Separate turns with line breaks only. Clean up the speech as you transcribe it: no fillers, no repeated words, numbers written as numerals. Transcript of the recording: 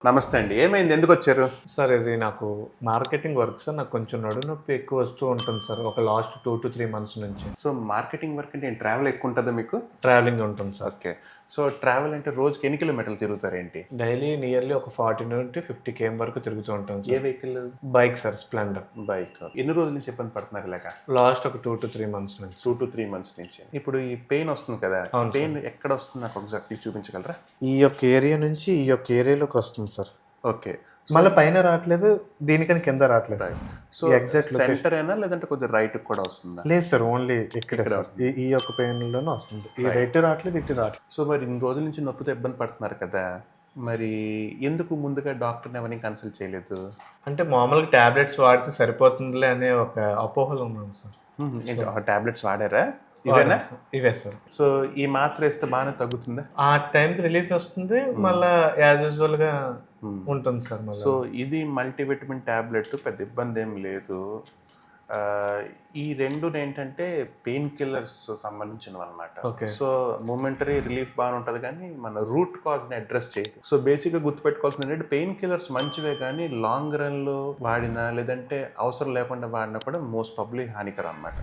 నమస్తే అండి. ఏమైంది? ఎందుకొచ్చారు?
సార్ ఇది నాకు మార్కెటింగ్ వర్క్ సార్. నాకు కొంచెం నడుము నొప్పి ఎక్కువ వస్తూ ఉంటుంది సార్. ఒక లాస్ట్ 2-3 మంత్స్ నుంచి.
సో, మార్కెటింగ్ వర్క్ అంటే ట్రావెల్ ఎక్కువుంటదా మీకు?
ట్రావెలింగ్ ఉంటుంది సార్.
ఓకే. సో, ట్రావెల్ అంటే రోజుకి ఎన్ని కిలోమీటర్లు తిరుగుతారేంటి?
డైలీ నియర్లీ ఒక 40-50 కేఎం వరకు తిరుగుతూ ఉంటాం
ఏ
sir.
Vehicle?
Bike sir, Splendor.
Bike. ఎన్ని రోజుల నుంచి ఇబ్బంది పడుతున్నారు ఇలాగా?
లాస్ట్ ఒక 2-3 మంత్స్ నుంచి.
2-3 మంత్స్ నుంచి. ఇప్పుడు ఈ పెయిన్ వస్తుంది కదా!
అవును
పెయిన్ ఎక్కడ వస్తుంది నాకు ఒకసారి చూపించగలరా?
ఈ యొక్క ఏరియా నుంచి ఈ యొక్క ఏరియాలోకి వస్తుంది సార్.
ఓకే.
మళ్ళీ పైన రావట్లేదు, దీనికని కింద రావట్లేదు సార్.
సో,
ఎగ్జాక్ట్
సెంటర్ అయినా లేదంటే కొద్దిగా రైట్‌కి కూడా వస్తుందా?
లేదు సార్, ఓన్లీ ఇక్కడే సార్. ఈ యొక్క పెయిన్ లోనే వస్తుంది. ఈ రైట్ రావట్లేదు, ఇటు రావట్లేదు.
సో, మరి ఇన్ని రోజుల నుంచి నొప్పితో ఇబ్బంది పడుతున్నారు కదా! మరి ఎందుకు ముందుగా డాక్టర్‌ని ఎవరిని కన్సల్ట్ చేయలేదు?
అంటే మామూలుగా టాబ్లెట్స్ వాడితే సరిపోతుందిలే అనే ఒక అపోహలో ఉన్నాను సార్.
ఏంటి టాబ్లెట్స్ వాడారా? ఇవేనా?
ఇవే సార్.
సో, ఈ మాత్ర వేస్తే బాగానే తగ్గుతుందా?
ఆ టైంకి రిలీఫ్ వస్తుంది, మళ్ళా యాజ్ యూజువల్ గా ఉంటుంది సార్. మళ్ళీ
సో, ఇది మల్టీవిటమిన్ టాబ్లెట్ పెద్ద ఇబ్బంది ఏం లేదు. ఈ రెండు ఏంటంటే పెయిన్ కిల్లర్స్ సంబంధించినవి అనమాట.
ఓకే.
సో, మూమెంటరీ రిలీఫ్ బాగానే ఉంటుంది కానీ మన రూట్ కాజ్ని అడ్రస్ చేయదు. సో, బేసిక్గా గుర్తుపెట్టుకోవాల్సింది ఏంటంటే పెయిన్ కిల్లర్స్ మంచివే కానీ లాంగ్ రన్లో వాడినా లేదంటే అవసరం లేకుండా వాడినా కూడా మోస్ట్ ప్రాబబ్లీ హానికరం అనమాట.